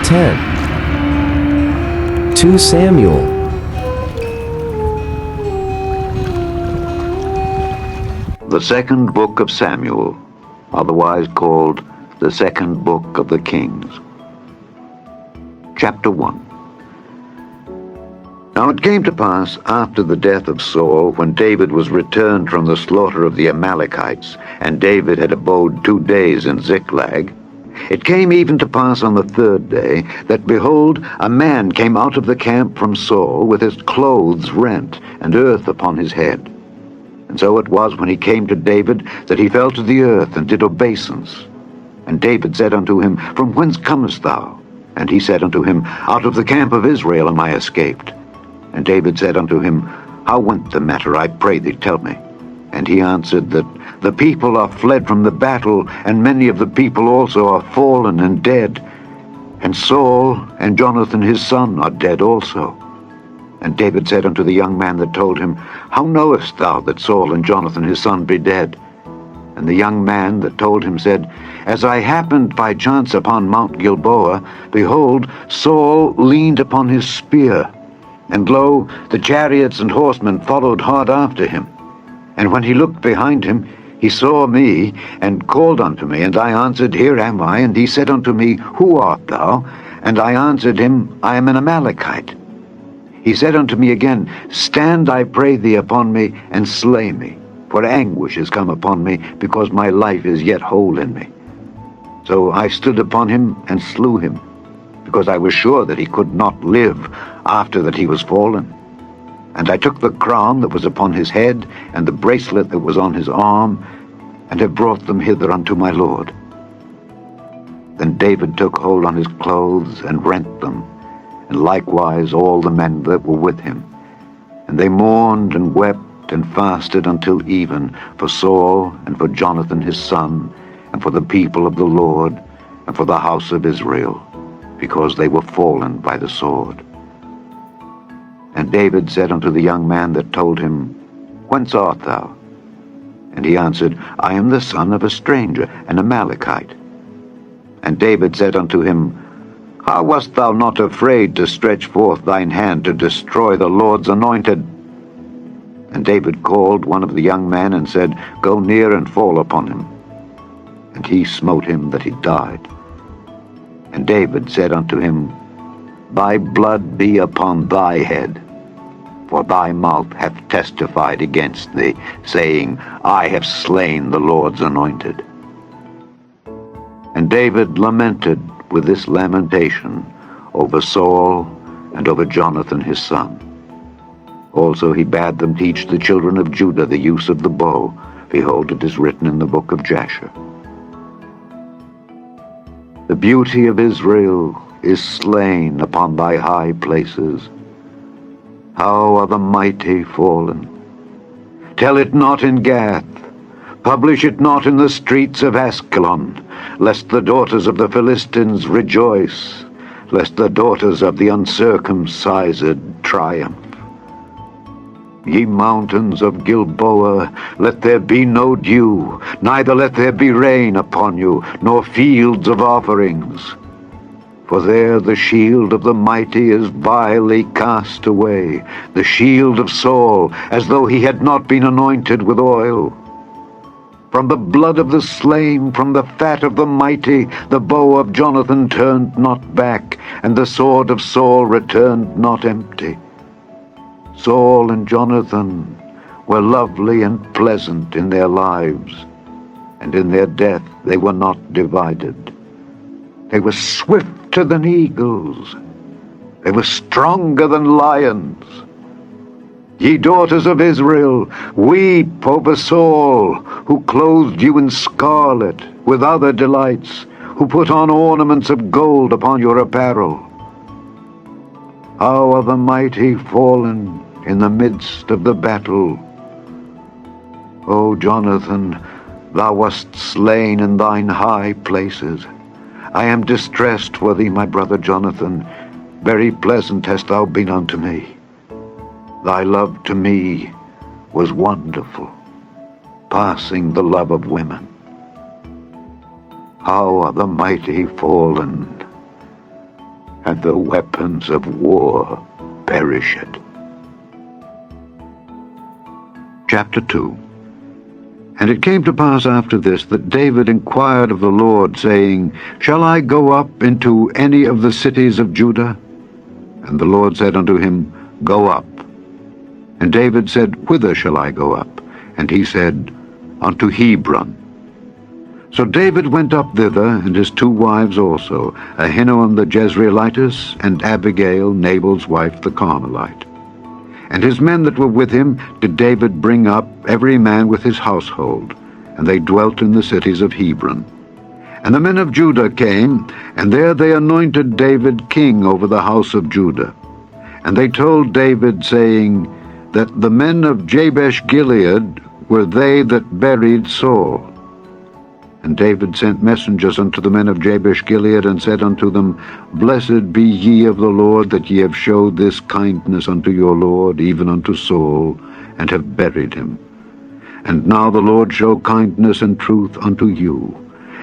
10. 2 Samuel. The second book of Samuel, otherwise called the second book of the Kings. Chapter 1. Now it came to pass after the death of Saul, when David was returned from the slaughter of the Amalekites, and David had abode 2 days in Ziklag, it came even to pass on the 3rd day, that, behold, a man came out of the camp from Saul, with his clothes rent, and earth upon his head. And so it was, when he came to David, that he fell to the earth, and did obeisance. And David said unto him, From whence comest thou? And he said unto him, Out of the camp of Israel am I escaped. And David said unto him, How went the matter, I pray thee, tell me. And he answered, that the people are fled from the battle, and many of the people also are fallen and dead. And Saul and Jonathan his son are dead also. And David said unto the young man that told him, How knowest thou that Saul and Jonathan his son be dead? And the young man that told him said, As I happened by chance upon Mount Gilboa, behold, Saul leaned upon his spear, and lo, the chariots and horsemen followed hard after him. And when he looked behind him, he saw me, and called unto me, and I answered, Here am I. And he said unto me, Who art thou? And I answered him, I am an Amalekite. He said unto me again, Stand, I pray thee, upon me, and slay me, for anguish is come upon me, because my life is yet whole in me. So I stood upon him, and slew him, because I was sure that he could not live after that he was fallen. And I took the crown that was upon his head, and the bracelet that was on his arm, and have brought them hither unto my Lord. Then David took hold on his clothes, and rent them, and likewise all the men that were with him. And they mourned and wept and fasted until even, for Saul, and for Jonathan his son, and for the people of the Lord, and for the house of Israel, because they were fallen by the sword. And David said unto the young man that told him, Whence art thou? And he answered, I am the son of a stranger, an Amalekite. And David said unto him, How wast thou not afraid to stretch forth thine hand to destroy the Lord's anointed? And David called one of the young men, and said, Go near and fall upon him. And he smote him that he died. And David said unto him, Thy blood be upon thy head, for thy mouth hath testified against thee, saying, I have slain the Lord's anointed. And David lamented with this lamentation over Saul and over Jonathan his son. Also he bade them teach the children of Judah the use of the bow. Behold, it is written in the book of Jasher. The beauty of Israel is slain upon thy high places. How are the mighty fallen! Tell it not in Gath, publish it not in the streets of Askelon, lest the daughters of the Philistines rejoice, lest the daughters of the uncircumcised triumph. Ye mountains of Gilboa, let there be no dew, neither let there be rain upon you, nor fields of offerings. For there the shield of the mighty is vilely cast away, the shield of Saul, as though he had not been anointed with oil. From the blood of the slain, from the fat of the mighty, the bow of Jonathan turned not back, and the sword of Saul returned not empty. Saul and Jonathan were lovely and pleasant in their lives, and in their death they were not divided. They were swifter than eagles. They were stronger than lions. Ye daughters of Israel, weep over Saul, who clothed you in scarlet with other delights, who put on ornaments of gold upon your apparel. How are the mighty fallen in the midst of the battle! O Jonathan, thou wast slain in thine high places. I am distressed for thee, my brother Jonathan. Very pleasant hast thou been unto me. Thy love to me was wonderful, passing the love of women. How are the mighty fallen! and the weapons of war perisheth. Chapter 2. And it came to pass after this that David inquired of the Lord, saying, Shall I go up into any of the cities of Judah? And the Lord said unto him, Go up. And David said, Whither shall I go up? And he said, Unto Hebron. So David went up thither, and his 2 wives also, Ahinoam the Jezreelitess, and Abigail, Nabal's wife, the Carmelite. And his men that were with him did David bring up, every man with his household, and they dwelt in the cities of Hebron. And the men of Judah came, and there they anointed David king over the house of Judah. And they told David, saying, that the men of Jabesh-Gilead were they that buried Saul. And David sent messengers unto the men of Jabesh-Gilead, and said unto them, Blessed be ye of the Lord, that ye have showed this kindness unto your Lord, even unto Saul, and have buried him. And now the Lord show kindness and truth unto you,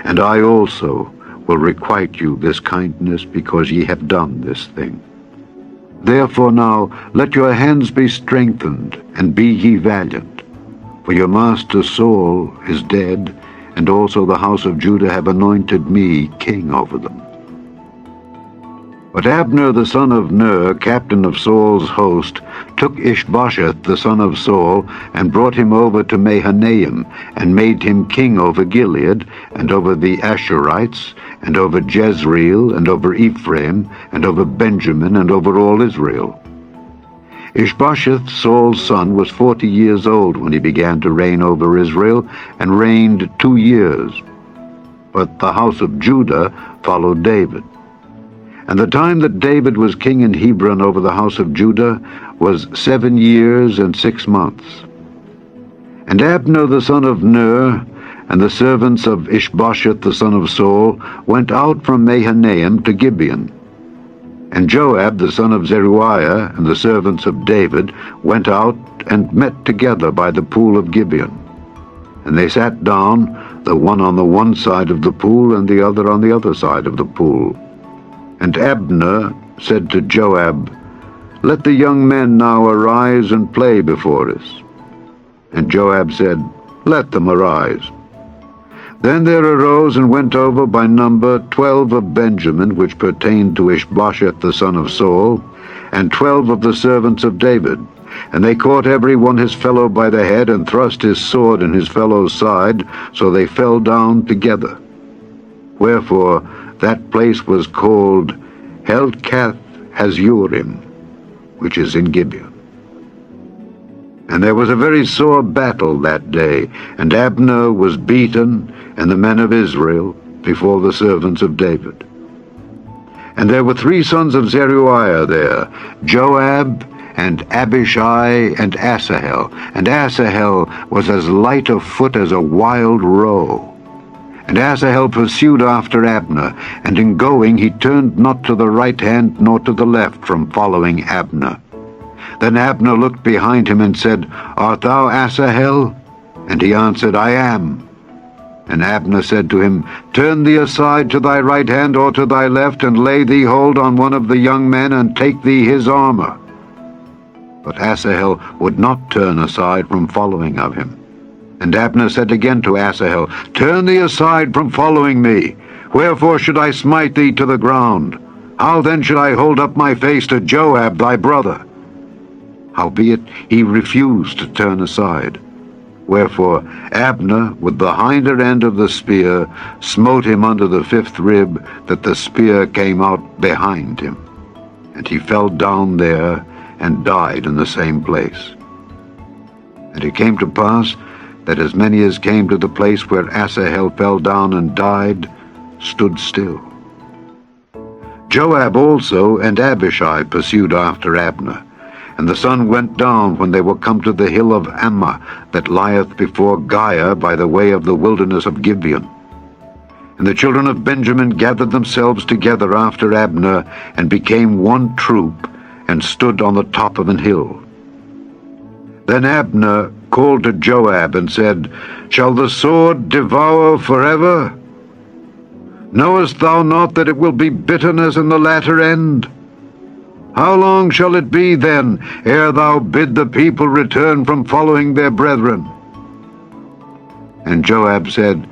and I also will requite you this kindness, because ye have done this thing. Therefore now let your hands be strengthened, and be ye valiant. For your master Saul is dead, and also the house of Judah have anointed me king over them. But Abner the son of Ner, captain of Saul's host, took Ishbosheth the son of Saul, and brought him over to Mahanaim, and made him king over Gilead, and over the Asherites, and over Jezreel, and over Ephraim, and over Benjamin, and over all Israel. Ishbosheth, Saul's son, was 40 years old when he began to reign over Israel, and reigned 2 years. But the house of Judah followed David. And the time that David was king in Hebron over the house of Judah was 7 years and 6 months. And Abner the son of Ner, and the servants of Ishbosheth the son of Saul, went out from Mahanaim to Gibeon. And Joab the son of Zeruiah, and the servants of David, went out and met together by the pool of Gibeon. And they sat down, the one on the one side of the pool, and the other on the other side of the pool. And Abner said to Joab, Let the young men now arise and play before us. And Joab said, Let them arise. Then there arose and went over by number 12 of Benjamin, which pertained to Ishbosheth the son of Saul, and 12 of the servants of David. And they caught every one his fellow by the head, and thrust his sword in his fellow's side, so they fell down together. Wherefore that place was called Helkath Hazurim, which is in Gibeon. And there was a very sore battle that day, and Abner was beaten, and the men of Israel, before the servants of David. And there were 3 sons of Zeruiah there, Joab, and Abishai, and Asahel. And Asahel was as light of foot as a wild roe. And Asahel pursued after Abner, and in going he turned not to the right hand nor to the left from following Abner. Then Abner looked behind him and said, Art thou Asahel? And he answered, I am. And Abner said to him, Turn thee aside to thy right hand or to thy left, and lay thee hold on one of the young men, and take thee his armor. But Asahel would not turn aside from following of him. And Abner said again to Asahel, Turn thee aside from following me. Wherefore should I smite thee to the ground? How then should I hold up my face to Joab thy brother? Howbeit he refused to turn aside. Wherefore Abner, with the hinder end of the spear, smote him under the 5th rib, that the spear came out behind him. And he fell down there, and died in the same place. And it came to pass, that as many as came to the place where Asahel fell down and died, stood still. Joab also and Abishai pursued after Abner. And the sun went down when they were come to the hill of Ammah, that lieth before Giah by the way of the wilderness of Gibeon. And the children of Benjamin gathered themselves together after Abner, and became one troop, and stood on the top of an hill. Then Abner called to Joab, and said, Shall the sword devour forever? Knowest thou not that it will be bitterness in the latter end? How long shall it be then, ere thou bid the people return from following their brethren? And Joab said,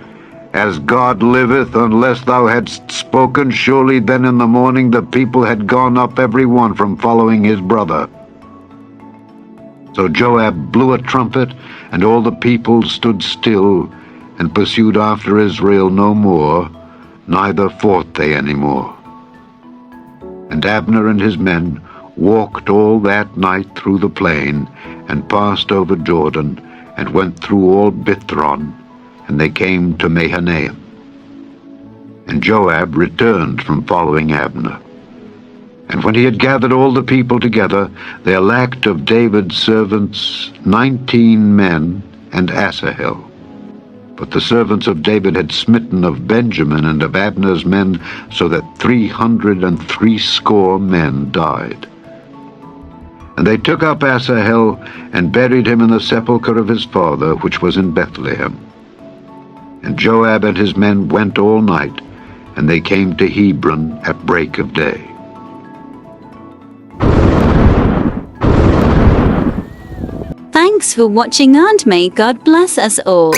As God liveth, unless thou hadst spoken, surely then in the morning the people had gone up every one from following his brother. So Joab blew a trumpet, and all the people stood still, and pursued after Israel no more, neither fought they any more. And Abner and his men walked all that night through the plain, and passed over Jordan, and went through all Bithron, and they came to Mahanaim. And Joab returned from following Abner. And when he had gathered all the people together, there lacked of David's servants 19 men and Asahel. But the servants of David had smitten of Benjamin and of Abner's men, so that 360 men died. And they took up Asahel, and buried him in the sepulchre of his father, which was in Bethlehem. And Joab and his men went all night, and they came to Hebron at break of day. Thanks for watching, and may God bless us all.